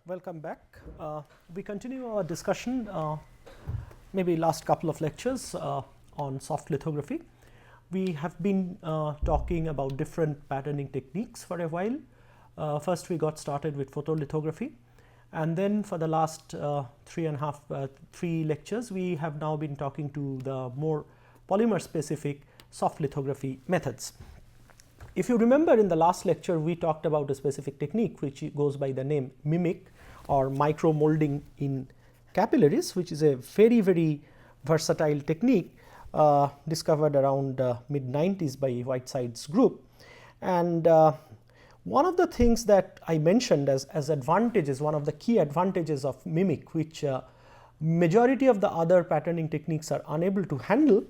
Welcome back. We continue our discussion, maybe last couple of lectures on soft lithography. We have been talking about different patterning techniques for a while. First we got started with photolithography, and then for the last three lectures we have now been talking to the more polymer specific soft lithography methods. If you remember, in the last lecture we talked about a specific technique which goes by the name mimic or micromolding in capillaries, which is a very versatile technique discovered around mid 90s by Whiteside's group. And one of the things that I mentioned as advantages, one of the key advantages of mimic, which majority of the other patterning techniques are unable to handle.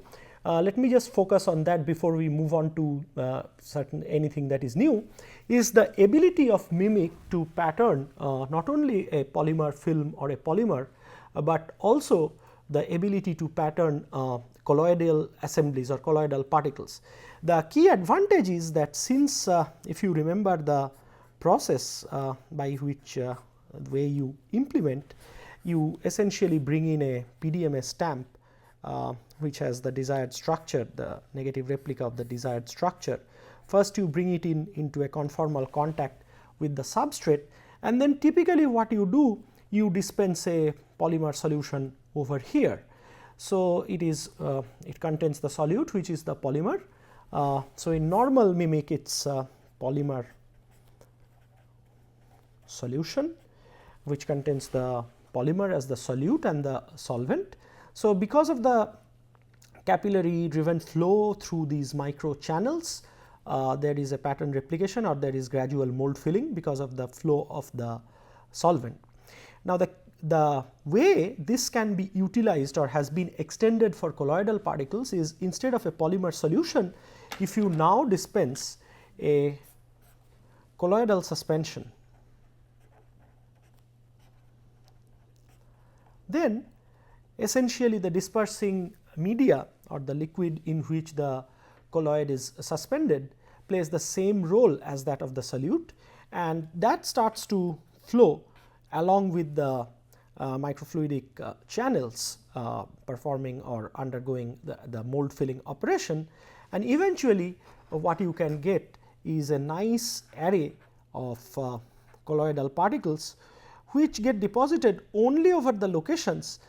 Let me just focus on that before we move on to anything that is new, is the ability of mimic to pattern not only a polymer film or a polymer, but also the ability to pattern colloidal assemblies or colloidal particles. The key advantage is that since if you remember the process by which the way you implement, you essentially bring in a PDMA stamp which has the desired structure, the negative replica of the desired structure. First you bring it into a conformal contact with the substrate, and then typically what you do, you dispense a polymer solution over here. So it is it contains the solute, which is the polymer. So in normal mimic it's polymer solution which contains the polymer as the solute and the solvent. So because of the capillary driven flow through these micro channels, there is a pattern replication or there is gradual mold filling because of the flow of the solvent. Now the way this can be utilized or has been extended for colloidal particles is, instead of a polymer solution, if you now dispense a colloidal suspension, then essentially the dispersing media or the liquid in which the colloid is suspended plays the same role as that of the solute, and that starts to flow along with the microfluidic channels performing or undergoing the mold filling operation, and eventually what you can get is a nice array of colloidal particles which get deposited only over the locations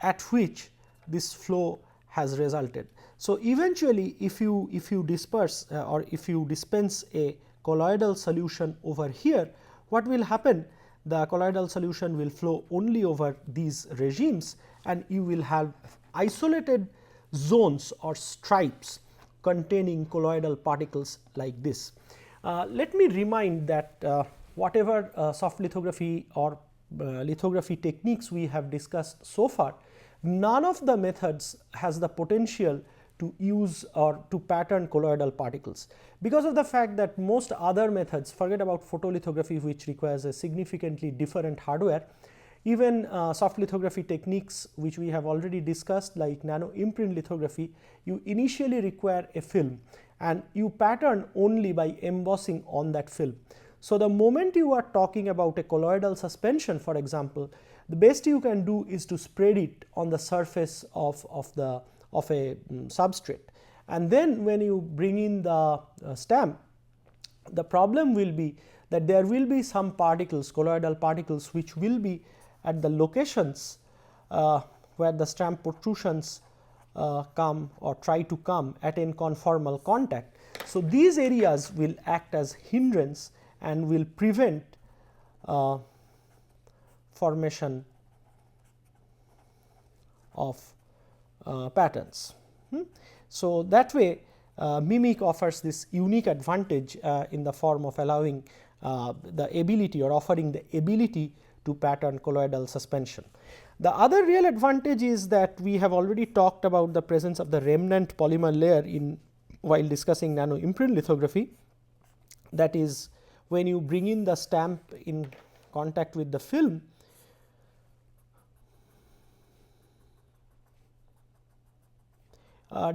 at which this flow has resulted. So eventually if you disperse or if you dispense a colloidal solution over here, what will happen? The colloidal solution will flow only over these regimes, and you will have isolated zones or stripes containing colloidal particles like this. Let me remind that whatever soft lithography or lithography techniques we have discussed so far, none of the methods has the potential to use or to pattern colloidal particles, because of the fact that most other methods, forget about photolithography which requires a significantly different hardware, even soft lithography techniques which we have already discussed like nano imprint lithography, you initially require a film and you pattern only by embossing on that film. So the moment you are talking about a colloidal suspension, for example, the best you can do is to spread it on the surface of a substrate, and then when you bring in the stamp, the problem will be that there will be some particles, colloidal particles, which will be at the locations where the stamp protrusions come or try to come at a conformal contact. So these areas will act as hindrance and will prevent formation of patterns. So that way mimic offers this unique advantage in the form of allowing the ability or offering the ability to pattern colloidal suspension. The other real advantage is that we have already talked about the presence of the remnant polymer layer while discussing nano imprint lithography. That is, when you bring in the stamp in contact with the film,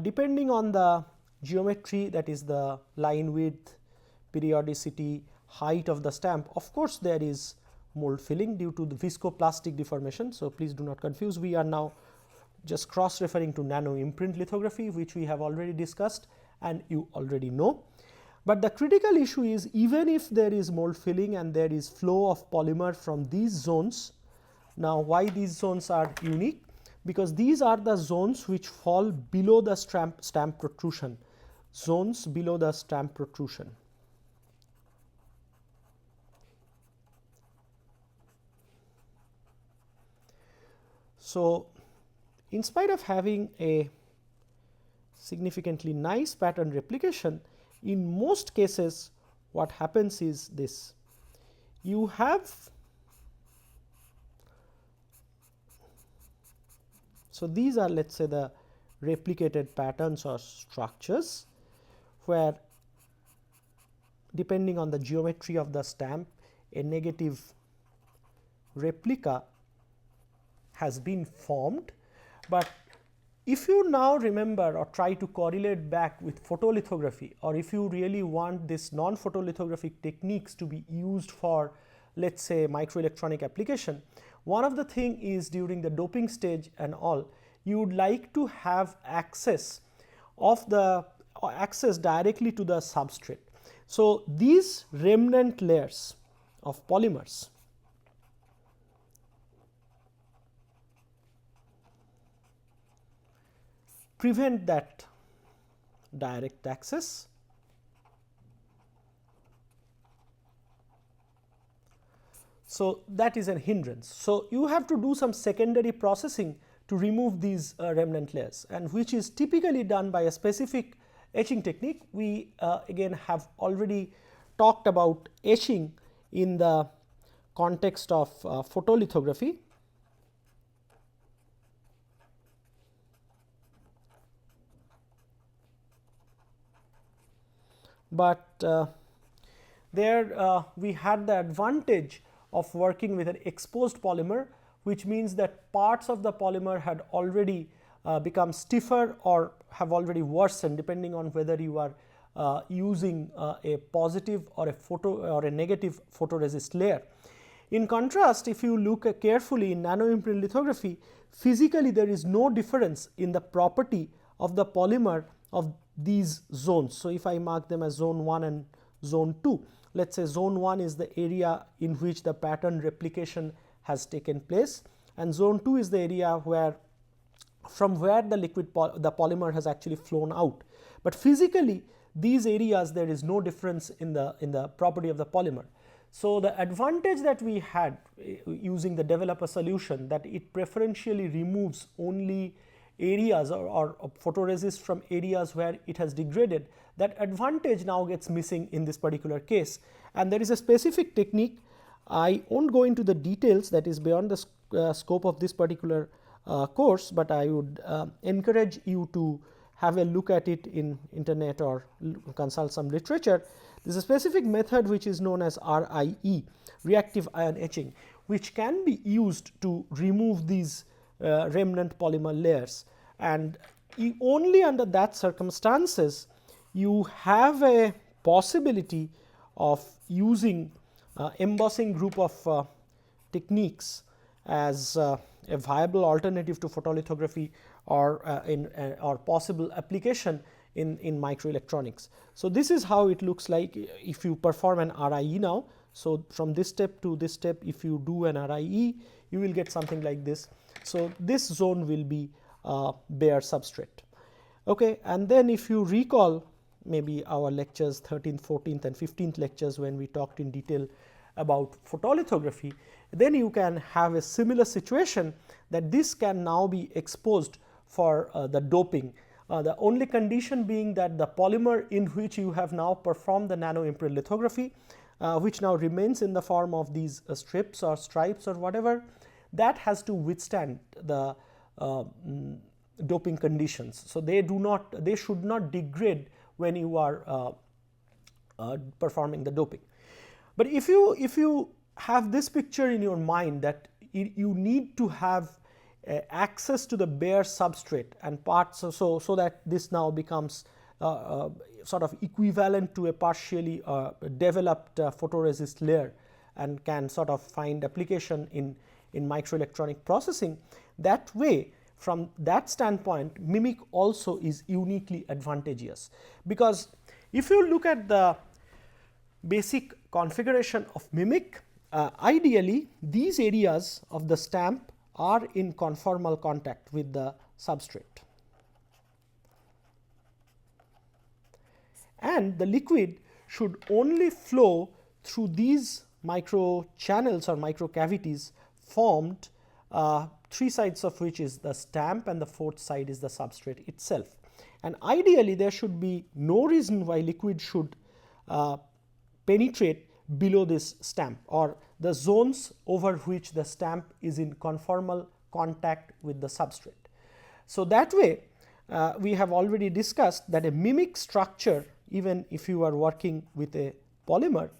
depending on the geometry, that is the line width, periodicity, height of the stamp, of course, there is mold filling due to the viscoplastic deformation. So, please do not confuse, we are now just cross referring to nano imprint lithography, which we have already discussed and you already know. But the critical issue is, even if there is mold filling and there is flow of polymer from these zones. Now, why these zones are unique? Because these are the zones which fall below the stamp protrusion, zones below the stamp protrusion. So, in spite of having a significantly nice pattern replication, in most cases what happens is this: you have, so these are, let us say, the replicated patterns or structures, where depending on the geometry of the stamp, a negative replica has been formed. But if you now remember or try to correlate back with photolithography, or if you really want this non-photolithographic techniques to be used for, let us say, microelectronic application, one of the thing is, during the doping stage and all, you would like to have access directly to the substrate. So, these remnant layers of polymers prevent that direct access. So, that is a hindrance. So, you have to do some secondary processing to remove these remnant layers, and which is typically done by a specific etching technique. We again have already talked about etching in the context of photolithography. But there we had the advantage of working with an exposed polymer, which means that parts of the polymer had already become stiffer or have already worsened, depending on whether you are using a positive or a negative photoresist layer. In contrast, if you look carefully in nano imprint lithography, physically there is no difference in the property of the polymer of these zones. So, if I mark them as zone 1 and zone 2, let us say zone 1 is the area in which the pattern replication has taken place, and zone 2 is the area where from where the the polymer has actually flown out. But physically these areas, there is no difference in the property of the polymer. So, the advantage that we had using the developer solution, that it preferentially removes only areas or photoresist from areas where it has degraded, that advantage now gets missing in this particular case. And there is a specific technique, I will not go into the details, that is beyond the scope of this particular course, but I would encourage you to have a look at it in internet or consult some literature. There is a specific method which is known as RIE, reactive ion etching, which can be used to remove these remnant polymer layers, and only under that circumstances you have a possibility of using embossing group of techniques as a viable alternative to photolithography or or possible application in microelectronics. So, this is how it looks like if you perform an RIE now. So, from this step to this step, if you do an RIE, you will get something like this. So, this zone will be bare substrate. Okay. And then if you recall maybe our lectures 13th, 14th and 15th lectures, when we talked in detail about photolithography, then you can have a similar situation, that this can now be exposed for the doping. The only condition being that the polymer in which you have now performed the nano imprint lithography, which now remains in the form of these strips or stripes or whatever, that has to withstand the doping conditions. So, they should not degrade when you are performing the doping. But if you have this picture in your mind, that you need to have access to the bare substrate and parts, so that this now becomes sort of equivalent to a partially developed photoresist layer and can sort of find application in microelectronic processing. That way, from that standpoint, MIMIC also is uniquely advantageous, because if you look at the basic configuration of MIMIC, ideally these areas of the stamp are in conformal contact with the substrate, and the liquid should only flow through these micro channels or micro cavities formed, three sides of which is the stamp and the fourth side is the substrate itself. And ideally there should be no reason why liquid should penetrate below this stamp or the zones over which the stamp is in conformal contact with the substrate. So that way we have already discussed that a MIMIC structure, even if you are working with a polymer,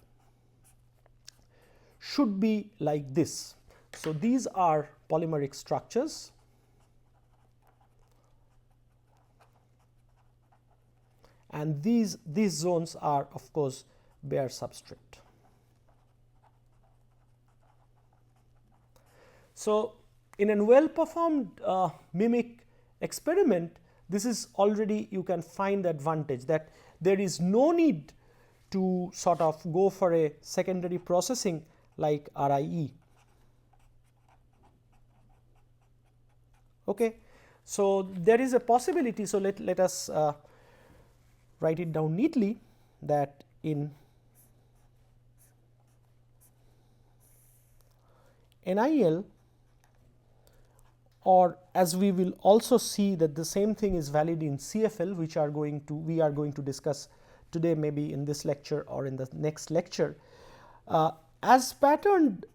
should be like this. So these are polymeric structures, and these zones are of course bare substrate. So in a well performed MIMIC experiment, this is already, you can find the advantage that there is no need to sort of go for a secondary processing like RIE. Okay. So there is a possibility, so let us write it down neatly, that in NIL, or as we will also see that the same thing is valid in CFL, which we are going to discuss today, maybe in this lecture or in the next lecture, as patterned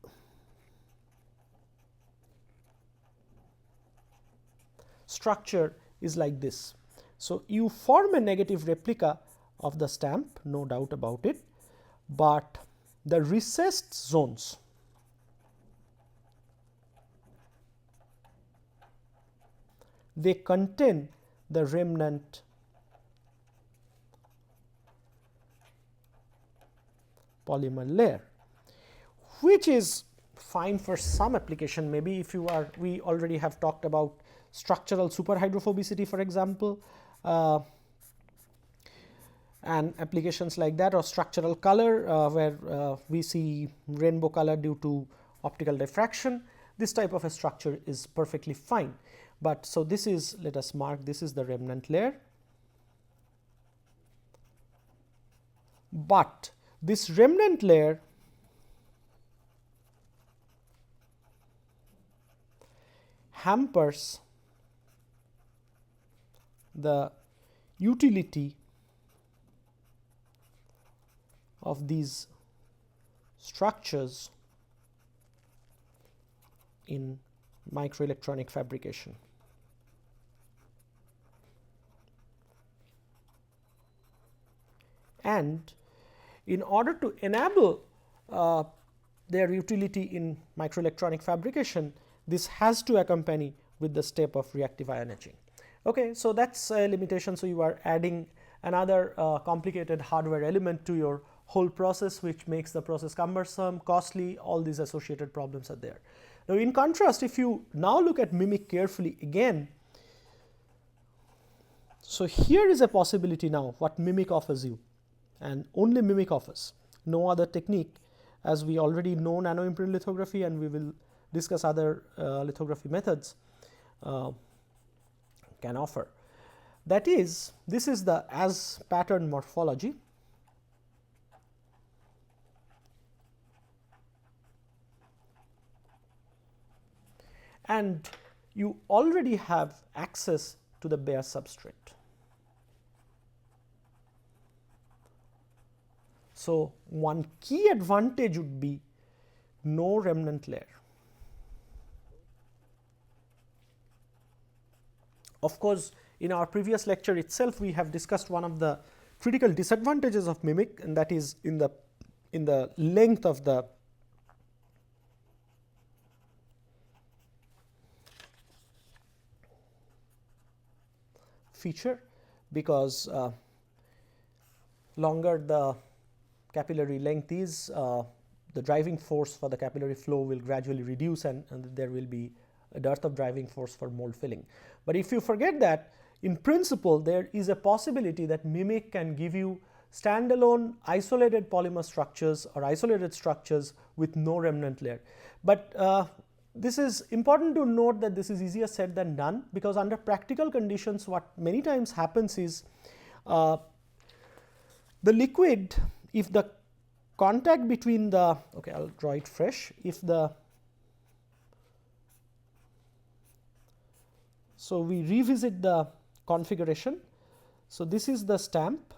structure is like this. So you form a negative replica of the stamp, no doubt about it, but the recessed zones they contain the remnant polymer layer, which is fine for some application. Maybe if you are, we already have talked about structural superhydrophobicity, for example, and applications like that, or structural color where we see rainbow color due to optical diffraction. This type of a structure is perfectly fine. But so this is, let us mark, this is the remnant layer, but this remnant layer hampers the utility of these structures in microelectronic fabrication. And in order to enable their utility in microelectronic fabrication, this has to accompany with the step of reactive ion etching. Okay, so that's a limitation. So you are adding another complicated hardware element to your whole process, which makes the process cumbersome, costly, all these associated problems are there. Now in contrast, if you now look at MIMIC carefully again, so here is a possibility now what MIMIC offers you, and only MIMIC offers, no other technique, as we already know nanoimprint lithography and we will discuss other lithography methods can offer. That is, this is the as pattern morphology, and you already have access to the bare substrate. So one key advantage would be no remnant layer. Of course, in our previous lecture itself, we have discussed one of the critical disadvantages of MIMIC, and that is in the length of the feature, because longer the capillary length is, the driving force for the capillary flow will gradually reduce, and there will be a dearth of driving force for mold filling. But if you forget that, in principle there is a possibility that Mimic can give you standalone isolated polymer structures or isolated structures with no remnant layer. But this is important to note that this is easier said than done, because under practical conditions what many times happens is the liquid, if the contact between the, okay, I will draw it fresh, if the, so we revisit the configuration. So, this is the stamp,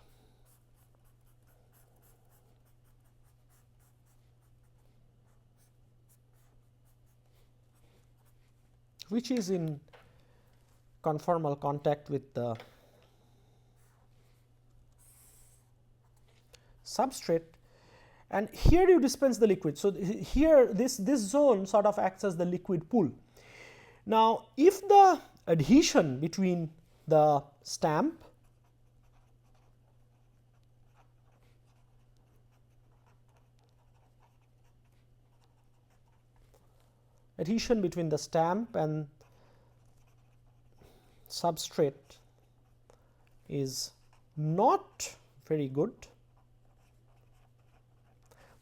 which is in conformal contact with the substrate, and here you dispense the liquid. So, here this zone sort of acts as the liquid pool. Now, if the adhesion between the stamp and substrate is not very good,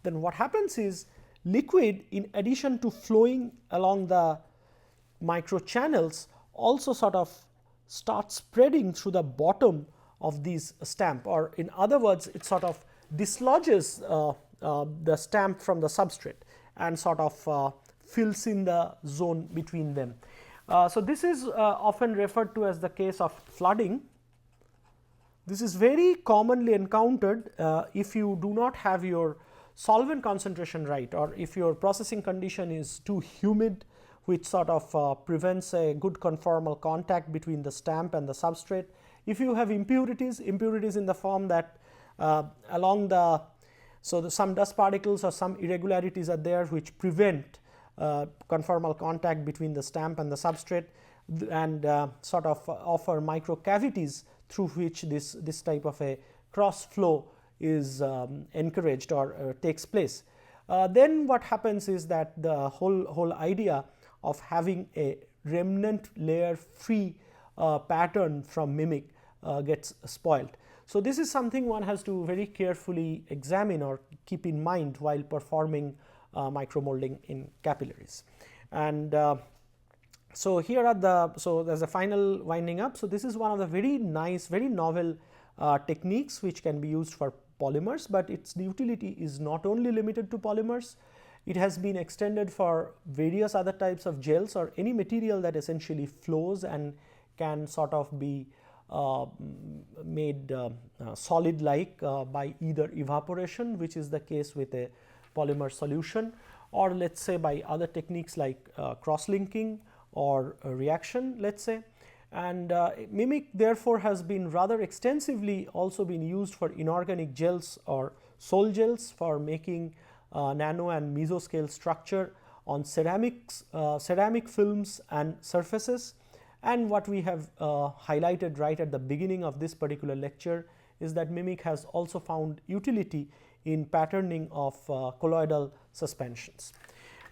then what happens is liquid, in addition to flowing along the micro channels, also sort of starts spreading through the bottom of these stamp, or in other words it sort of dislodges the stamp from the substrate and sort of fills in the zone between them. So, this is often referred to as the case of flooding. This is very commonly encountered if you do not have your solvent concentration right, or if your processing condition is too humid, which sort of prevents a good conformal contact between the stamp and the substrate. If you have impurities in the form that along the, so some dust particles or some irregularities are there which prevent conformal contact between the stamp and the substrate, and sort of offer micro cavities through which this type of a cross flow is encouraged or takes place. Then what happens is that the whole idea of having a remnant layer free pattern from Mimic gets spoiled. So, this is something one has to very carefully examine or keep in mind while performing micromolding in capillaries. And so, here are the, so as a final winding up. So, this is one of the very nice, very novel techniques which can be used for polymers, but its utility is not only limited to polymers. It has been extended for various other types of gels or any material that essentially flows and can sort of be made solid like by either evaporation, which is the case with a polymer solution, or let us say by other techniques like cross-linking or reaction, let us say. And Mimic therefore has been rather extensively also been used for inorganic gels or sol gels for making nano and mesoscale structure on ceramics, ceramic films and surfaces. And what we have highlighted right at the beginning of this particular lecture is that Mimic has also found utility in patterning of colloidal suspensions.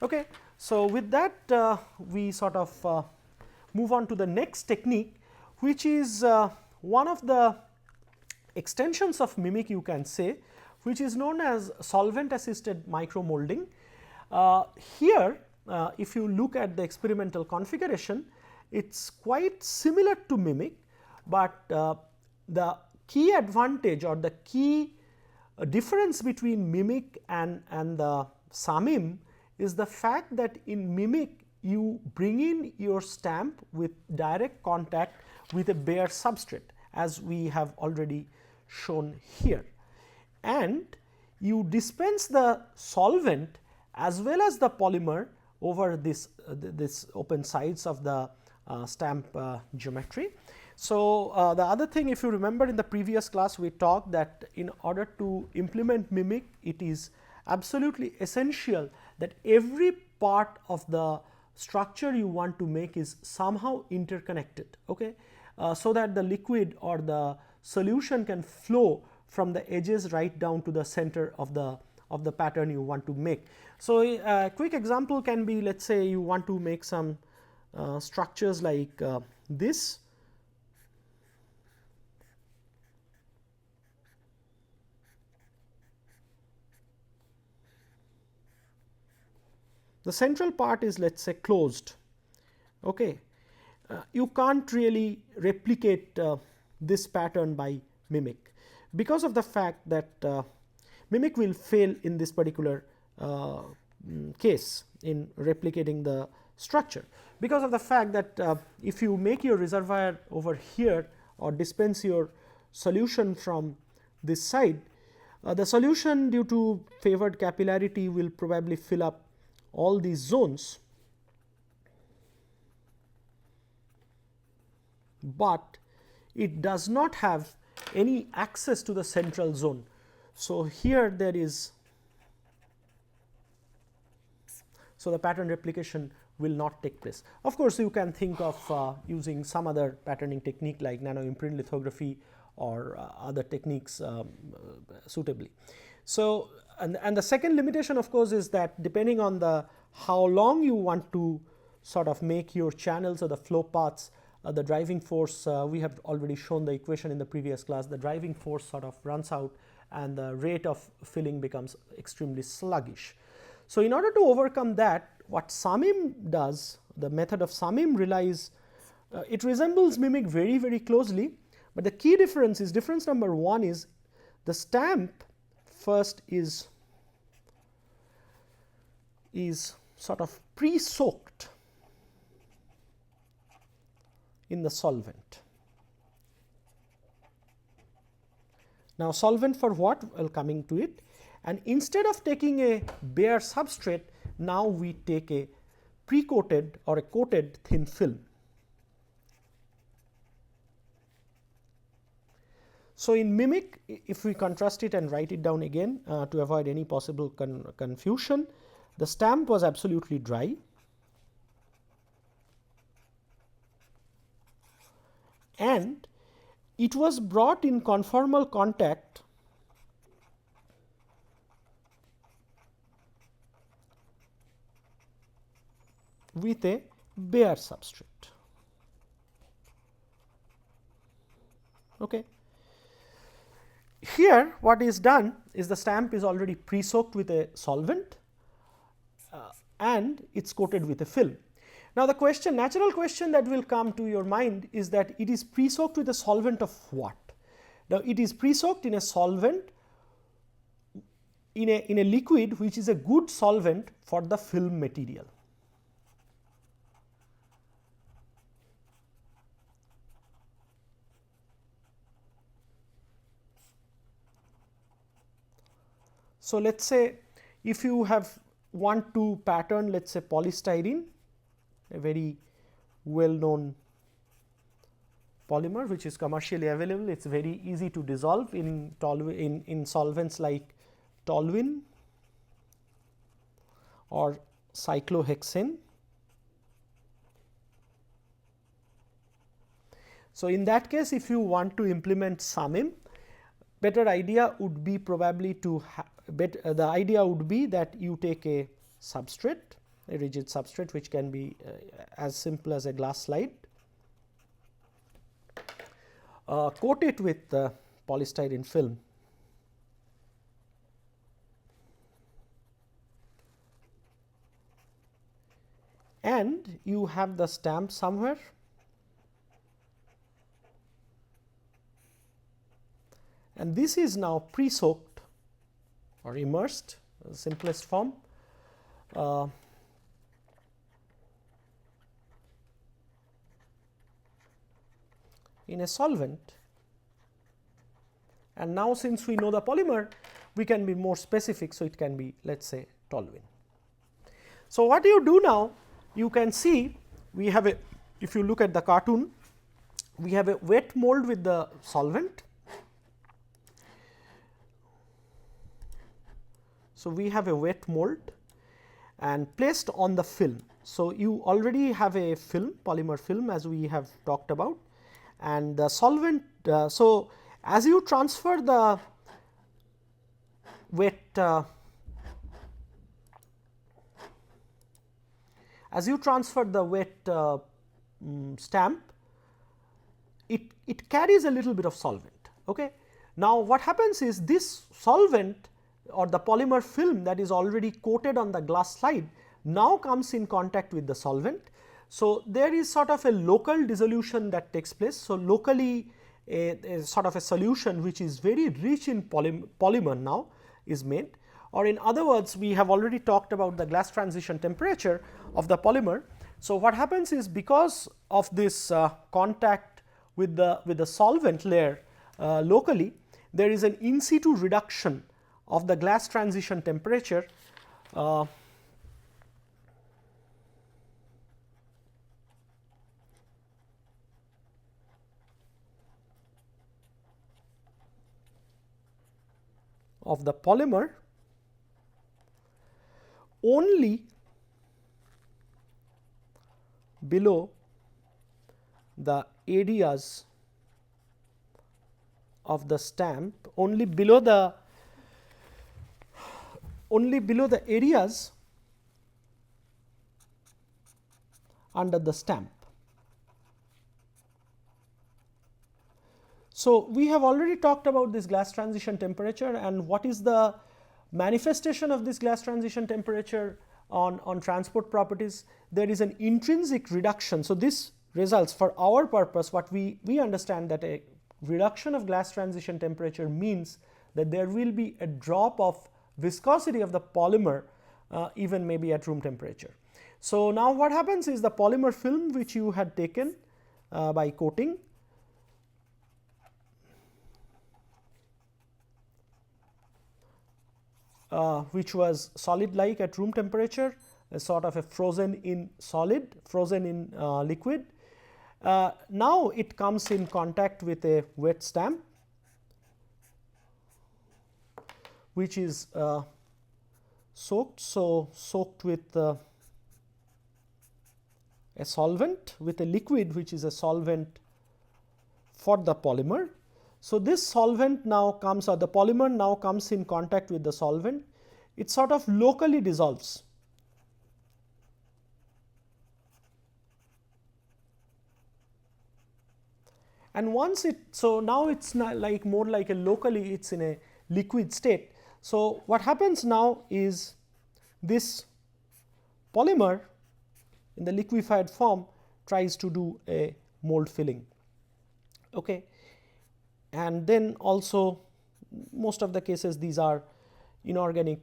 Okay. So, with that we sort of move on to the next technique, which is one of the extensions of Mimic, you can say, which is known as solvent assisted micromolding. Here if you look at the experimental configuration, it is quite similar to Mimic, but the key advantage or the key difference between Mimic and the Samim is the fact that in Mimic you bring in your stamp with direct contact with a bare substrate, as we have already shown here, and you dispense the solvent as well as the polymer over this open sides of the stamp geometry. So, the other thing, if you remember in the previous class we talked that in order to implement Mimic, it is absolutely essential that every part of the structure you want to make is somehow interconnected, okay? So that the liquid or the solution can flow from the edges right down to the center of the pattern you want to make. So, a quick example can be, let us say you want to make some structures like this. The central part is, let us say, closed. Okay. You can't really replicate this pattern by Mimic, because of the fact that Mimic will fail in this particular case in replicating the structure, because of the fact that if you make your reservoir over here or dispense your solution from this side, the solution, due to favored capillarity, will probably fill up all these zones, but it does not have any access to the central zone. So, here there is, so the pattern replication will not take place. Of course, you can think of using some other patterning technique like nano imprint lithography or other techniques suitably. So, and the second limitation, of course, is that depending on the how long you want to sort of make your channels or the flow paths, the driving force, we have already shown the equation in the previous class, the driving force sort of runs out and the rate of filling becomes extremely sluggish. So, in order to overcome that, what Samim does, the method of Samim relies, it resembles Mimic very, very closely, but the key difference is, difference number 1 is the stamp first is sort of pre-soaked in the solvent. Now, solvent for what? Well, coming to it, and instead of taking a bare substrate, now we take a pre-coated or a coated thin film. So, in Mimic, if we contrast it and write it down again to avoid any possible confusion, the stamp was absolutely dry, and it was brought in conformal contact with a bare substrate. Okay. Here what is done is the stamp is already pre-soaked with a solvent and it is coated with a film. Now, the question, natural question that will come to your mind is that it is pre-soaked with a solvent of what? Now, it is pre-soaked in a solvent, in a liquid which is a good solvent for the film material. So, let us say if you want to pattern, let us say polystyrene, a very well known polymer which is commercially available. It is very easy to dissolve in solvents like toluene or cyclohexane. So, in that case, if you want to implement Samim, better idea would be probably to the idea would be that you take a substrate, a rigid substrate which can be as simple as a glass slide, coat it with polystyrene film, and you have the stamp somewhere, and this is now pre-soaked or immersed, simplest form, in a solvent, and now since we know the polymer, we can be more specific. So, it can be, let us say, toluene. So, what you do now, you can see we have a, if you look at the cartoon, we have a wet mold with the solvent. So, we have a wet mold and placed on the film. So, you already have a film, polymer film, as we have talked about, and the solvent. So, as you transfer the stamp, it carries a little bit of solvent. Okay. Now, what happens is this solvent or the polymer film that is already coated on the glass slide now comes in contact with the solvent. So, there is sort of a local dissolution that takes place. So, locally a sort of a solution which is very rich in polymer now is made, or in other words, we have already talked about the glass transition temperature of the polymer. So, what happens is because of this contact with the solvent layer locally, there is an in situ reduction of the glass transition temperature of the polymer only below the areas of the stamp, only below the areas under the stamp. So, we have already talked about this glass transition temperature, and what is the manifestation of this glass transition temperature on transport properties. There is an intrinsic reduction. So, this results for our purpose, what we understand that a reduction of glass transition temperature means that there will be a drop of viscosity of the polymer even maybe at room temperature. So, now what happens is the polymer film which you had taken by coating which was solid like at room temperature, a sort of a frozen in solid, frozen in liquid. Now, it comes in contact with a wet stamp which is soaked. So, soaked with a solvent, with a liquid which is a solvent for the polymer. So, this solvent now comes, or the polymer now comes in contact with the solvent, it sort of locally dissolves. And once it, so now it is not like more like a locally, it is in a liquid state. So, what happens now is this polymer in the liquefied form tries to do a mold filling. Okay. And then also most of the cases these are inorganic,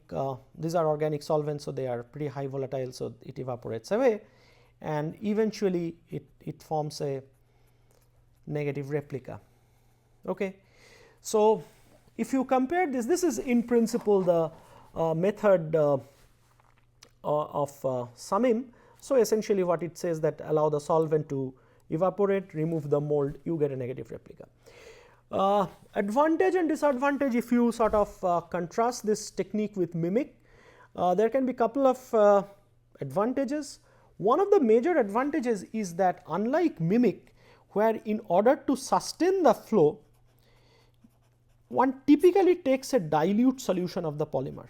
these are organic solvents. So, they are pretty high volatile. So, it evaporates away and eventually it forms a negative replica. Okay. So, if you compare this, this is in principle the method of Samim. So, essentially what it says that allow the solvent to evaporate, remove the mold, you get a negative replica. Advantage and disadvantage, if you sort of contrast this technique with mimic, there can be couple of advantages. One of the major advantages is that unlike mimic, where in order to sustain the flow, one typically takes a dilute solution of the polymer.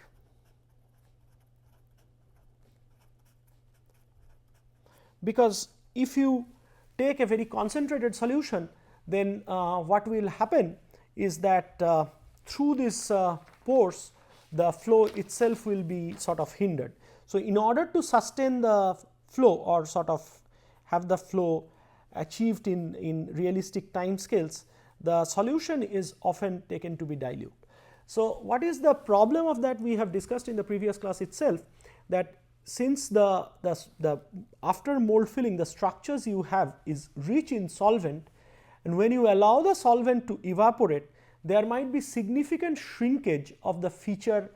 Because if you take a very concentrated solution, then what will happen is that through this pores the flow itself will be sort of hindered. So, in order to sustain the flow or sort of have the flow achieved in realistic time scales, the solution is often taken to be dilute. So, what is the problem of that? We have discussed in the previous class itself that since the after mold filling the structures you have is rich in solvent, and when you allow the solvent to evaporate, there might be significant shrinkage of the feature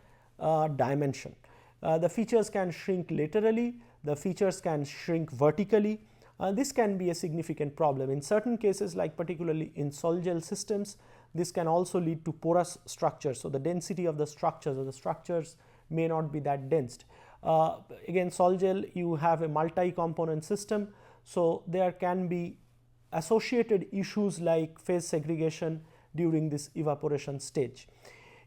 dimension. The features can shrink laterally, the features can shrink vertically. This can be a significant problem. In certain cases, like particularly in sol-gel systems, this can also lead to porous structures. So, the density of the structures or the structures may not be that dense. Again, sol-gel, you have a multi-component system. So, there can be associated issues like phase segregation during this evaporation stage.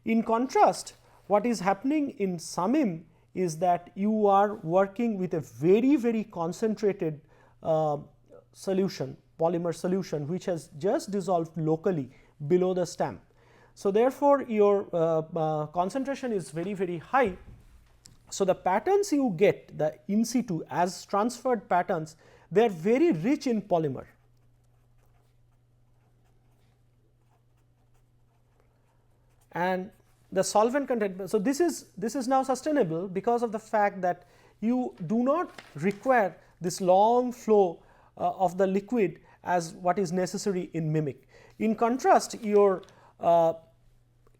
In contrast, what is happening in SAMIM is that you are working with a very concentrated solution, polymer solution, which has just dissolved locally below the stamp. So therefore, your concentration is very high. So the patterns you get, the in situ as transferred patterns, they are very rich in polymer. And the solvent content, so this is now sustainable because of the fact that you do not require this long flow of the liquid as what is necessary in mimic. In contrast, your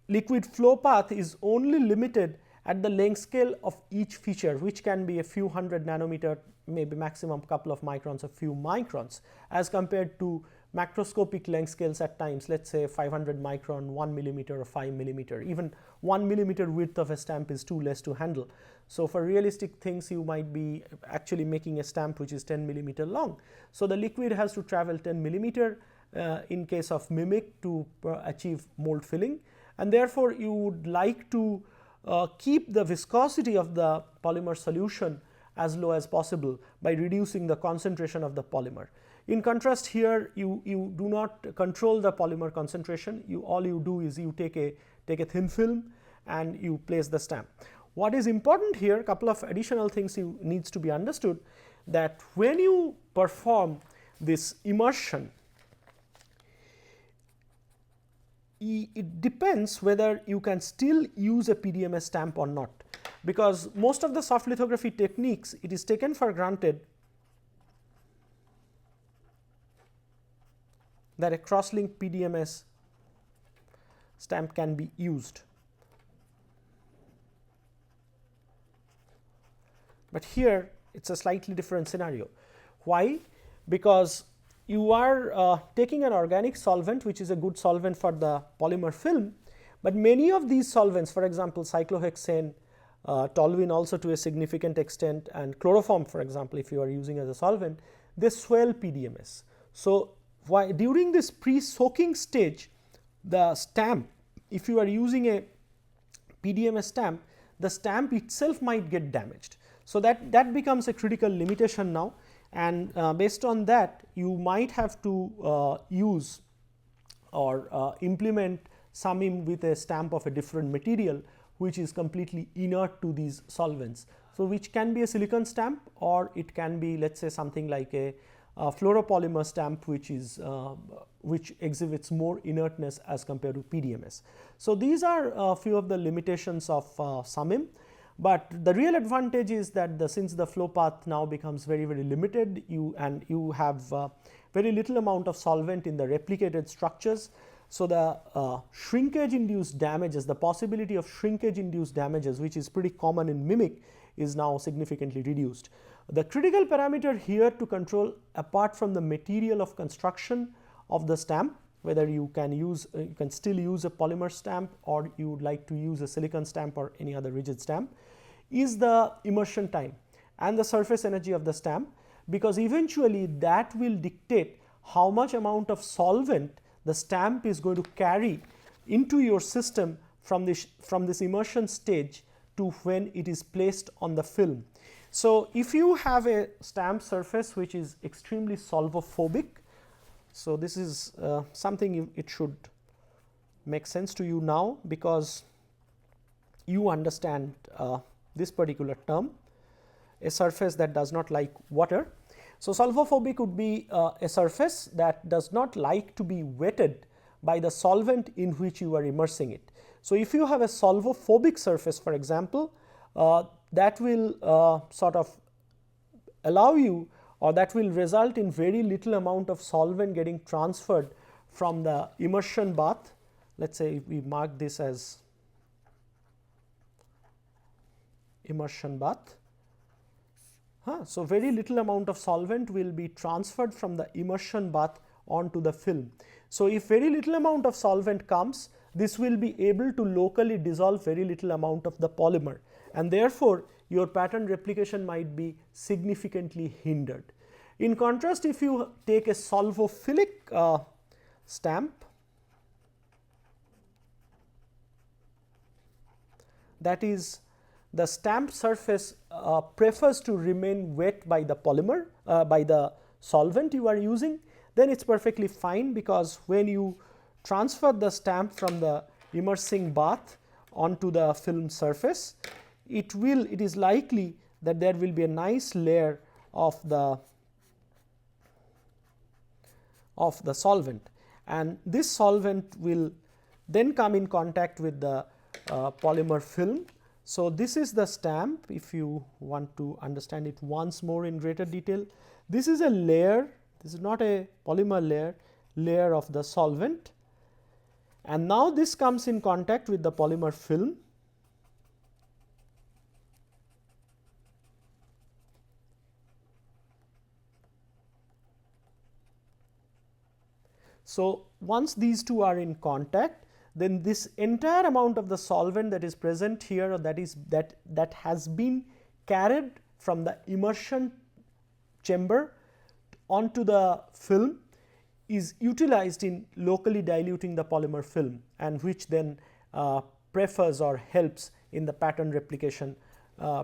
liquid flow path is only limited at the length scale of each feature, which can be a few hundred nanometer, maybe maximum couple of microns, a few microns, as compared to macroscopic length scales at times, let us say 500 micron, 1 millimeter or 5 millimeter, even 1 millimeter width of a stamp is too less to handle. So for realistic things, you might be actually making a stamp which is 10 millimeter long. So the liquid has to travel 10 millimeter in case of mimic to achieve mold filling, and therefore you would like to keep the viscosity of the polymer solution as low as possible by reducing the concentration of the polymer. In contrast, here you do not control the polymer concentration. All you do is you take a thin film and you place the stamp. What is important here, a couple of additional things needs to be understood, that when you perform this immersion, it depends whether you can still use a PDMS stamp or not, because most of the soft lithography techniques, it is taken for granted that a cross-link PDMS stamp can be used. But here it is a slightly different scenario. Why? Because you are taking an organic solvent, which is a good solvent for the polymer film, but many of these solvents, for example cyclohexane, toluene also to a significant extent, and chloroform, for example, if you are using as a solvent, they swell PDMS. So during this pre-soaking stage, the stamp, if you are using a PDMS stamp, the stamp itself might get damaged. So that becomes a critical limitation now, and based on that you might have to use or implement SAMIM with a stamp of a different material which is completely inert to these solvents. So which can be a silicon stamp, or it can be, let us say, something like a fluoropolymer stamp which exhibits more inertness as compared to PDMS. So these are a few of the limitations of SAMIM, but the real advantage is that since the flow path now becomes very limited, you have very little amount of solvent in the replicated structures. So the shrinkage induced damages, the possibility of shrinkage induced damages, which is pretty common in mimic, is now significantly reduced. The critical parameter here to control, apart from the material of construction of the stamp, whether you can still use a polymer stamp or you would like to use a silicon stamp or any other rigid stamp, is the immersion time and the surface energy of the stamp, because eventually that will dictate how much amount of solvent the stamp is going to carry into your system from this immersion stage to when it is placed on the film. So if you have a stamp surface which is extremely solvophobic, so this is something it should make sense to you now, because you understand this particular term, a surface that does not like water. So solvophobic would be a surface that does not like to be wetted by the solvent in which you are immersing it. So if you have a solvophobic surface, for example, that will sort of allow you, or that will result in very little amount of solvent getting transferred from the immersion bath. Let us say we mark this as immersion bath. So very little amount of solvent will be transferred from the immersion bath onto the film. So if very little amount of solvent comes, this will be able to locally dissolve very little amount of the polymer, and therefore your pattern replication might be significantly hindered. In contrast, if you take a solvophilic stamp, that is the stamp surface prefers to remain wet by the polymer, by the solvent you are using, then it is perfectly fine, because when you transfer the stamp from the immersing bath onto the film surface, it is likely that there will be a nice layer of the solvent, and this solvent will then come in contact with the polymer film. So, this is the stamp. If you want to understand it once more in greater detail, this is a layer, this is not a polymer layer of the solvent, and now this comes in contact with the polymer film. So, once these two are in contact, then this entire amount of the solvent that is present here, or that has been carried from the immersion chamber onto the film, is utilized in locally diluting the polymer film, and which then prefers or helps in the pattern replication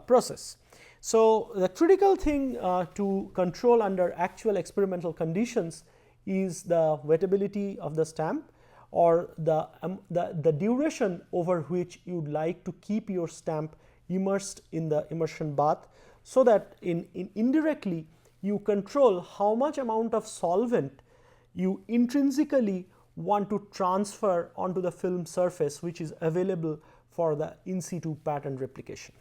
process. So, the critical thing to control under actual experimental conditions is the wettability of the stamp, or the duration over which you would like to keep your stamp immersed in the immersion bath, so that indirectly you control how much amount of solvent you intrinsically want to transfer onto the film surface, which is available for the in situ pattern replication.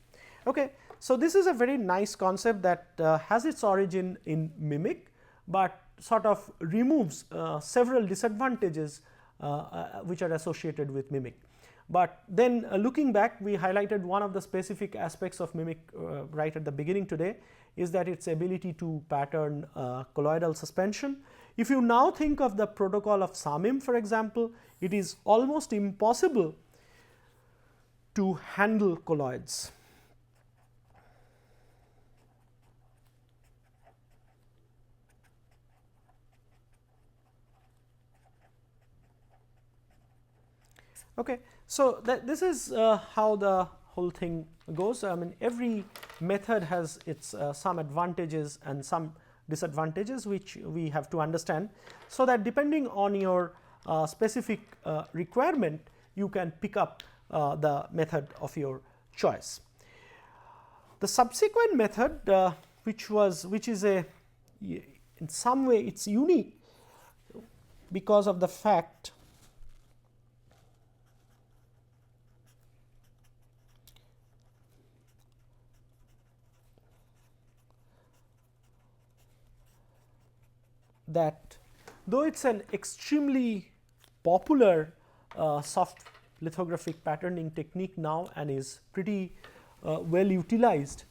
Okay. So, this is a very nice concept that has its origin in MIMIC, but sort of removes several disadvantages which are associated with MIMIC. But then looking back, we highlighted one of the specific aspects of MIMIC right at the beginning today, is that its ability to pattern colloidal suspension. If you now think of the protocol of SAMIM, for example, it is almost impossible to handle colloids. Okay. So, this is how the whole thing goes. I mean, every method has its some advantages and some disadvantages, which we have to understand, so that depending on your specific requirement, you can pick up the method of your choice. The subsequent method, which is in some way it's unique because of the fact that though it is an extremely popular soft lithographic patterning technique now, and is pretty well utilized,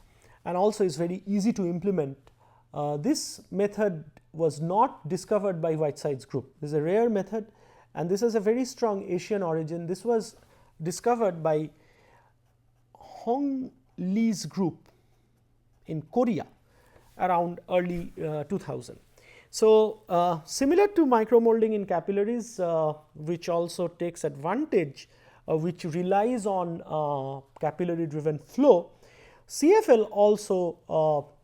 and also is very easy to implement, this method was not discovered by Whiteside's group. This is a rare method, and this has a very strong Asian origin. This was discovered by Hong Lee's group in Korea around early 2000. So, similar to micromolding in capillaries, which also takes advantage, which relies on capillary driven flow, CFL also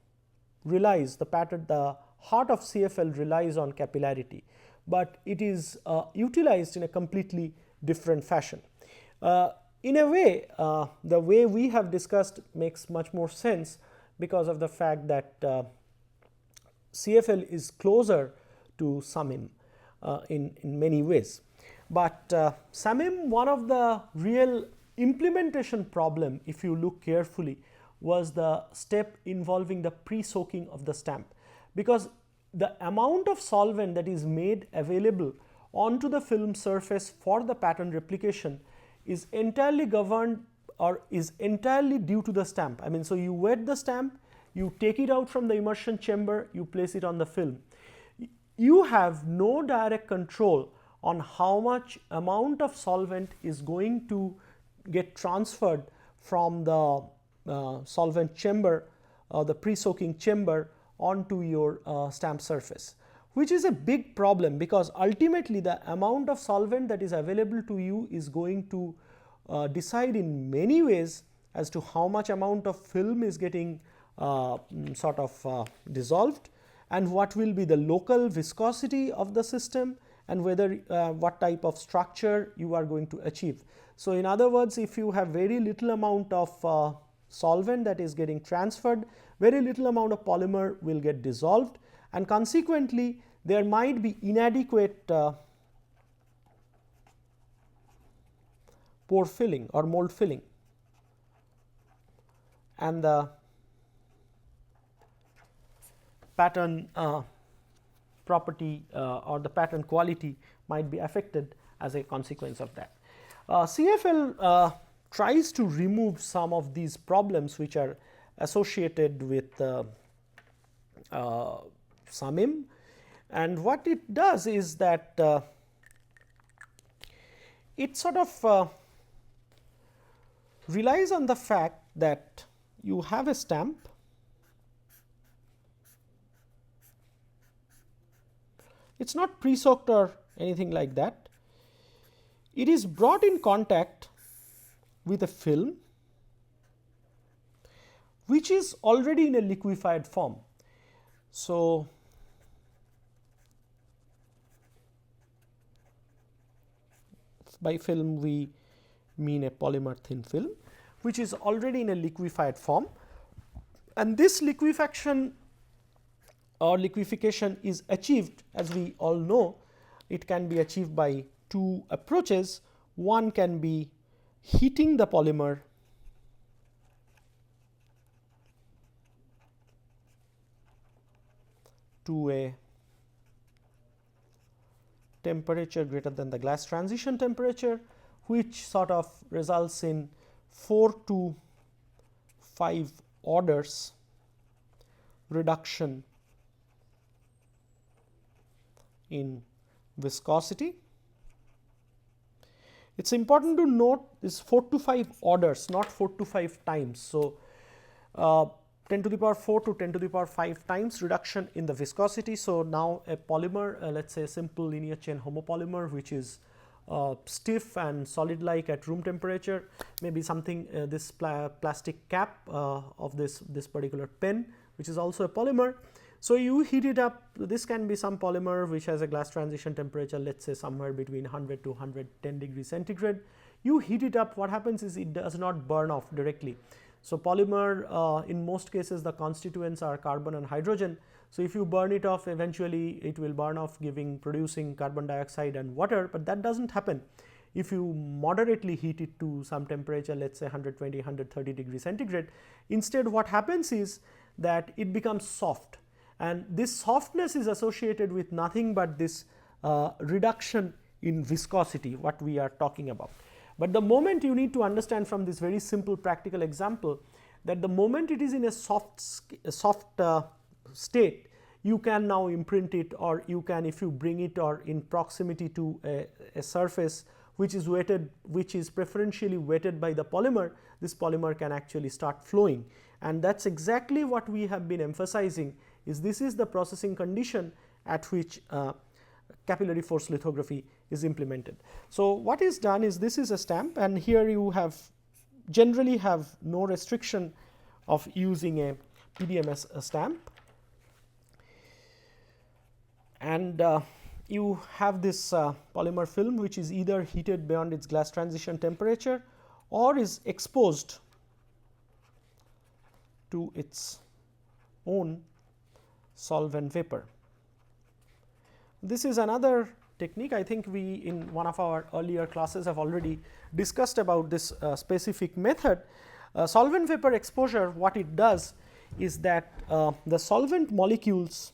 relies, the heart of CFL relies on capillarity, but it is utilized in a completely different fashion. In a way, the way we have discussed makes much more sense, because of the fact that CFL is closer to SAMIM in many ways. But SAMIM, one of the real implementation problem, if you look carefully, was the step involving the pre-soaking of the stamp, because the amount of solvent that is made available onto the film surface for the pattern replication is entirely governed, or is entirely due to the stamp. I mean, so you wet the stamp, you take it out from the immersion chamber, you place it on the film. You have no direct control on how much amount of solvent is going to get transferred from the solvent chamber, the pre-soaking chamber, onto your stamp surface, which is a big problem, because ultimately the amount of solvent that is available to you is going to decide in many ways as to how much amount of film is getting dissolved, and what will be the local viscosity of the system, and whether what type of structure you are going to achieve. So, in other words, if you have very little amount of solvent that is getting transferred, very little amount of polymer will get dissolved, and consequently there might be inadequate pore filling or mold filling, and the pattern property or the pattern quality might be affected as a consequence of that. CFL tries to remove some of these problems which are associated with SAMIM, and what it does is that it sort of relies on the fact that you have a stamp, it is not pre-soaked or anything like that, it is brought in contact with a film which is already in a liquefied form. So, by film we mean a polymer thin film which is already in a liquefied form, and this liquefaction or liquefaction is achieved, as we all know, it can be achieved by two approaches. One can be heating the polymer to a temperature greater than the glass transition temperature, which sort of results in 4 to 5 orders reduction in viscosity. It is important to note this 4 to 5 orders, not 4 to 5 times. So, 10 to the power 4 to 10 to the power 5 times reduction in the viscosity. So, now a polymer, let us say a simple linear chain homopolymer which is stiff and solid like at room temperature, maybe something this plastic cap of this particular pen which is also a polymer. So, you heat it up, this can be some polymer which has a glass transition temperature, let us say somewhere between 100 to 110 degrees centigrade. You heat it up, what happens is it does not burn off directly. So, polymer in most cases the constituents are carbon and hydrogen. So, if you burn it off, eventually it will burn off producing carbon dioxide and water, but that does not happen if you moderately heat it to some temperature, let us say 120, 130 degrees centigrade. Instead what happens is that it becomes soft, and this softness is associated with nothing but this reduction in viscosity what we are talking about. But the moment you need to understand from this very simple practical example that the moment it is in a soft state, you can now imprint it, or you can, if you bring it or in proximity to a surface which is wetted, which is preferentially wetted by the polymer, this polymer can actually start flowing, and that is exactly what we have been emphasizing, is this is the processing condition at which capillary force lithography is implemented. So, what is done is this is a stamp, and here you have generally have no restriction of using a PDMS stamp, and you have this polymer film which is either heated beyond its glass transition temperature or is exposed to its own solvent vapor. This is another technique. I think we in one of our earlier classes have already discussed about this specific method. Solvent vapor exposure, what it does is that the solvent molecules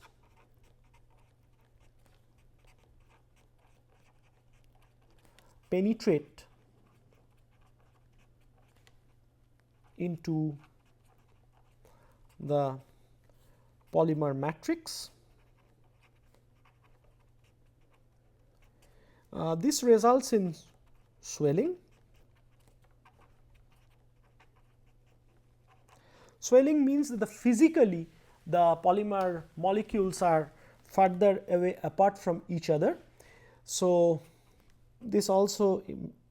penetrate into the polymer matrix. This results in swelling. Swelling means that physically the polymer molecules are further away apart from each other. So, this also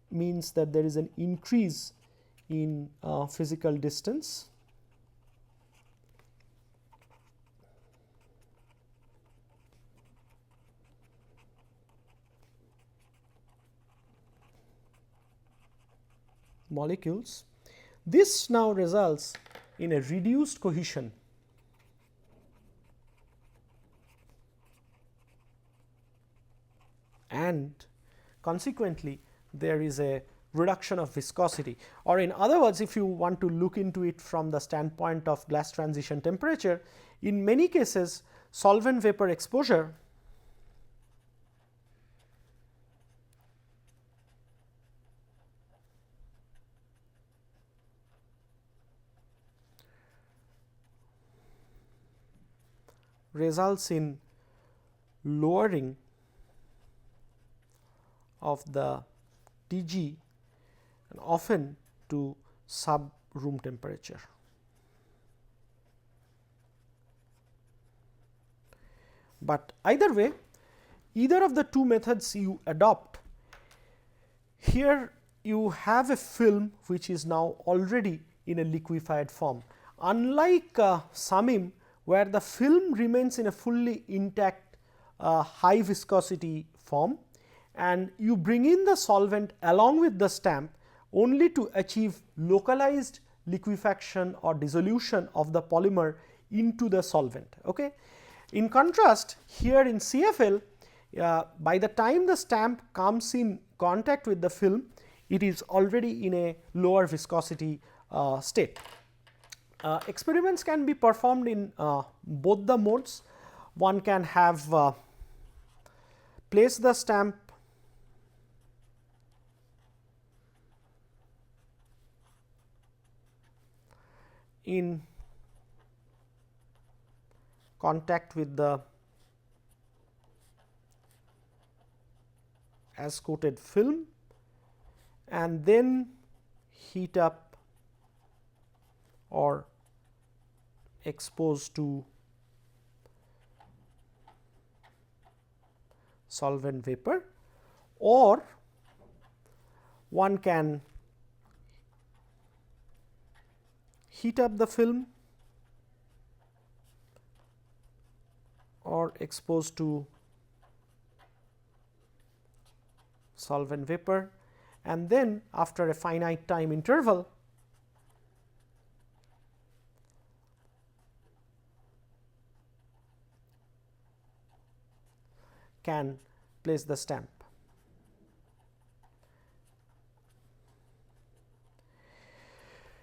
means that there is an increase in physical distance. Molecules. This now results in a reduced cohesion and consequently there is a reduction of viscosity, or in other words, if you want to look into it from the standpoint of glass transition temperature, in many cases solvent vapor exposure results in lowering of the Tg and often to sub room temperature. But either way, either of the two methods you adopt, here you have a film which is now already in a liquefied form. Unlike Samim, where the film remains in a fully intact high viscosity form, and you bring in the solvent along with the stamp only to achieve localized liquefaction or dissolution of the polymer into the solvent. Okay. In contrast, here in CFL, by the time the stamp comes in contact with the film, it is already in a lower viscosity state. Experiments can be performed in both the modes. One can have place the stamp in contact with the as coated film and then heat up or expose to solvent vapor, or one can heat up the film or expose to solvent vapor, and then after a finite time interval can place the stamp.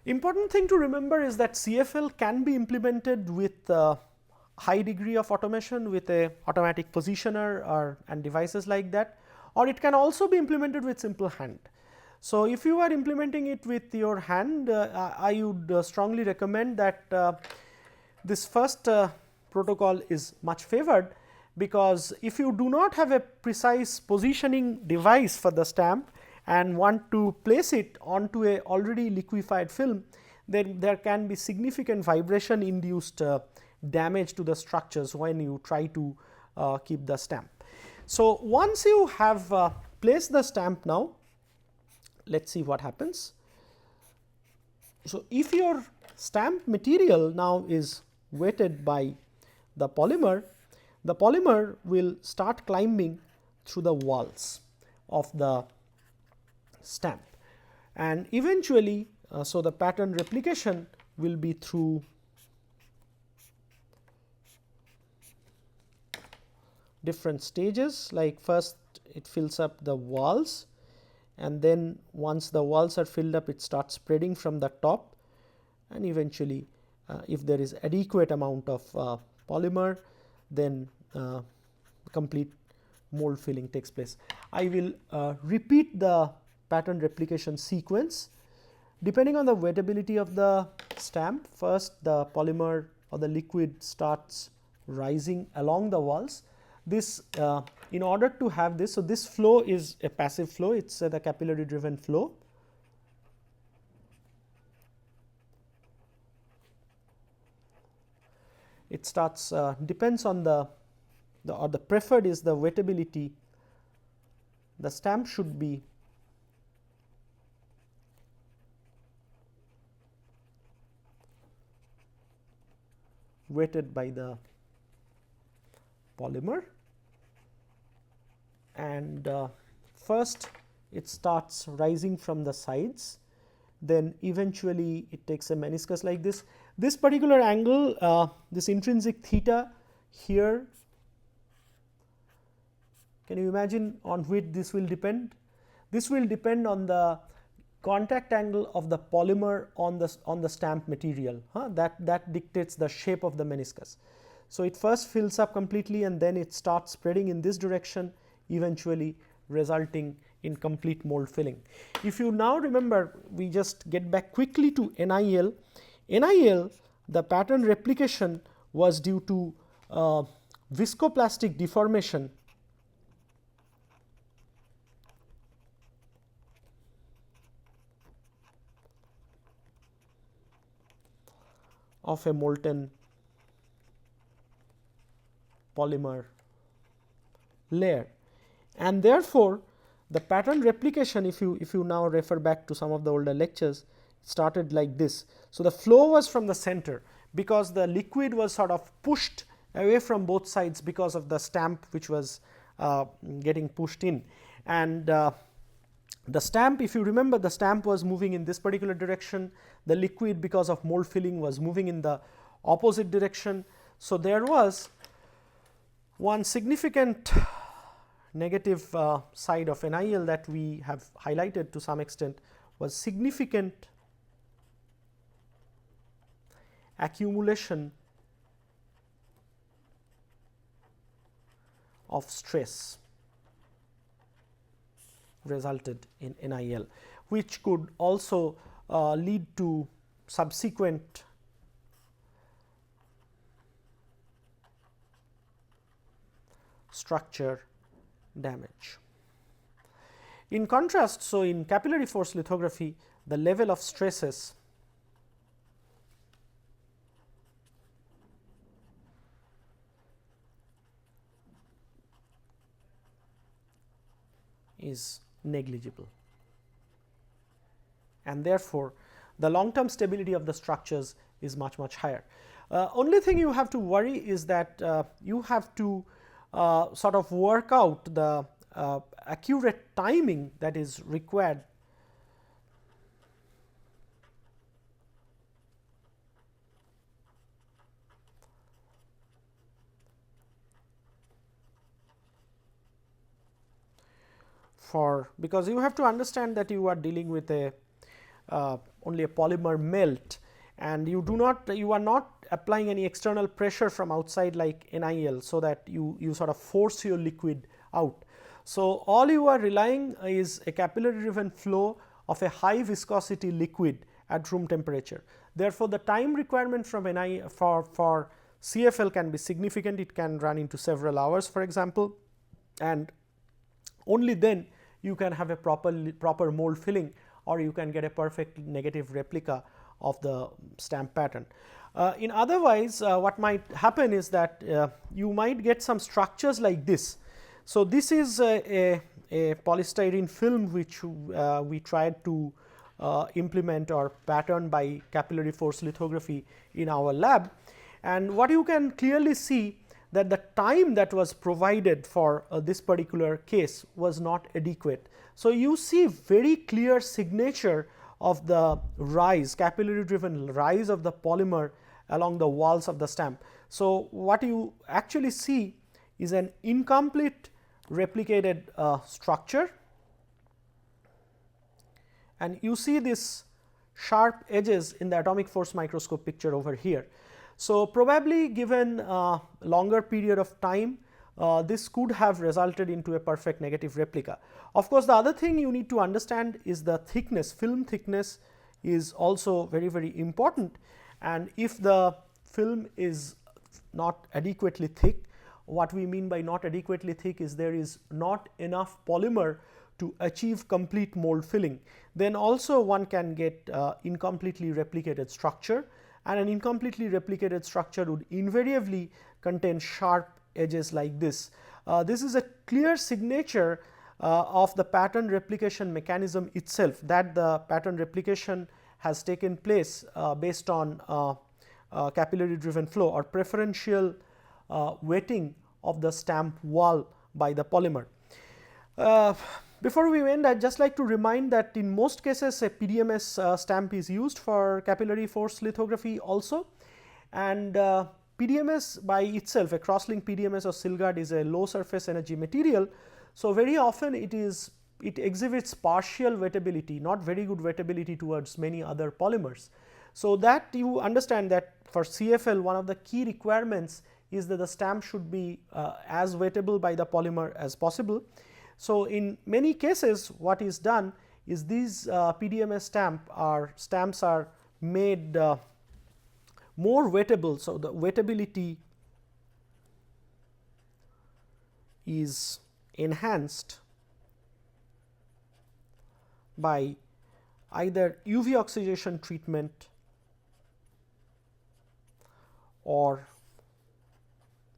Important thing to remember is that CFL can be implemented with high degree of automation with a automatic positioner or and devices like that, or it can also be implemented with simple hand. So, if you are implementing it with your hand, I would strongly recommend that this first protocol is much favored, because if you do not have a precise positioning device for the stamp and want to place it onto a already liquefied film, then there can be significant vibration induced damage to the structures when you try to keep the stamp. So, once you have placed the stamp now, let us see what happens. So, if your stamp material now is wetted by the polymer will start climbing through the walls of the stamp, and eventually so the pattern replication will be through different stages, like first it fills up the walls, and then once the walls are filled up, it starts spreading from the top, and eventually if there is adequate amount of polymer, then complete mold filling takes place. I will repeat the pattern replication sequence depending on the wettability of the stamp. First, the polymer or the liquid starts rising along the walls. This in order to have this, so this flow is a passive flow, it is the capillary driven flow. It starts depends on the preferred is the wettability. The stamp should be wetted by the polymer, and first it starts rising from the sides, then eventually it takes a meniscus like this. This particular angle, this intrinsic theta here, can you imagine on which this will depend? This will depend on the contact angle of the polymer on the stamp material, that dictates the shape of the meniscus. So, it first fills up completely and then it starts spreading in this direction, eventually resulting in complete mold filling. If you now remember, we just get back quickly to NIL. NIL, the pattern replication was due to viscoplastic deformation of a molten polymer layer, and therefore, the pattern replication, if you now refer back to some of the older lectures, started like this. So, the flow was from the center because the liquid was sort of pushed away from both sides because of the stamp which was getting pushed in, and the stamp, if you remember, the stamp was moving in this particular direction, the liquid because of mold filling was moving in the opposite direction. So, there was one significant negative side of NIL that we have highlighted to some extent, was significant accumulation of stress resulted in NIL, which could also lead to subsequent structure damage. In contrast, so in capillary force lithography, the level of stresses is negligible, and therefore, the long term stability of the structures is much higher. Only thing you have to worry is that you have to sort of work out the accurate timing that is required for, because you have to understand that you are dealing with a only a polymer melt, and you are not applying any external pressure from outside like NIL, so that you sort of force your liquid out. So, all you are relying is a capillary driven flow of a high viscosity liquid at room temperature. Therefore, the time requirement from for CFL can be significant. It can run into several hours, for example, and only then you can have a proper mold filling, or you can get a perfect negative replica of the stamp pattern. In otherwise, what might happen is that you might get some structures like this. So, this is a polystyrene film which we tried to implement or pattern by capillary force lithography in our lab, and what you can clearly see that the time that was provided for this particular case was not adequate. So, you see very clear signature of the rise, capillary driven rise of the polymer along the walls of the stamp. So, what you actually see is an incomplete replicated structure, and you see this sharp edges in the atomic force microscope picture over here. So, probably given longer period of time, this could have resulted into a perfect negative replica. Of course, the other thing you need to understand is the thickness. Film thickness is also very important, and if the film is not adequately thick, what we mean by not adequately thick is there is not enough polymer to achieve complete mold filling, then also one can get incompletely replicated structure, and an incompletely replicated structure would invariably contain sharp edges like this. This is a clear signature of the pattern replication mechanism itself, that the pattern replication has taken place based on capillary driven flow or preferential wetting of the stamp wall by the polymer. Before we end, I would just like to remind that in most cases a PDMS stamp is used for capillary force lithography also, and PDMS by itself, a cross-link PDMS or Silgard, is a low surface energy material. So, very often it exhibits partial wettability, not very good wettability towards many other polymers. So, that you understand that for CFL one of the key requirements is that the stamp should be as wettable by the polymer as possible. So, in many cases what is done is these PDMS stamps are made more wettable. So, the wettability is enhanced by either UV oxidation treatment or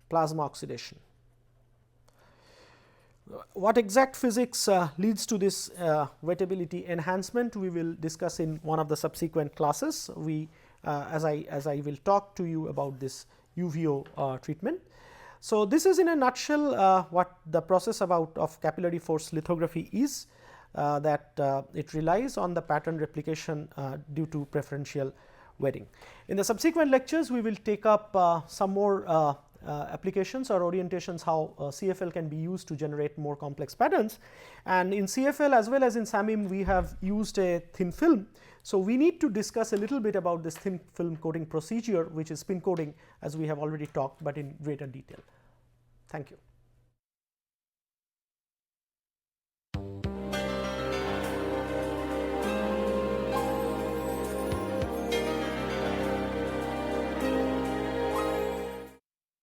plasma oxidation. What exact physics leads to this wettability enhancement, we will discuss in one of the subsequent classes. As I will talk to you about this UVO treatment. So, this is in a nutshell what the process of capillary force lithography is, that it relies on the pattern replication due to preferential wetting. In the subsequent lectures, we will take up some more applications or orientations how CFL can be used to generate more complex patterns, and in CFL as well as in SAMIM we have used a thin film. So, we need to discuss a little bit about this thin film coating procedure, which is spin coating, as we have already talked, but in greater detail. Thank you.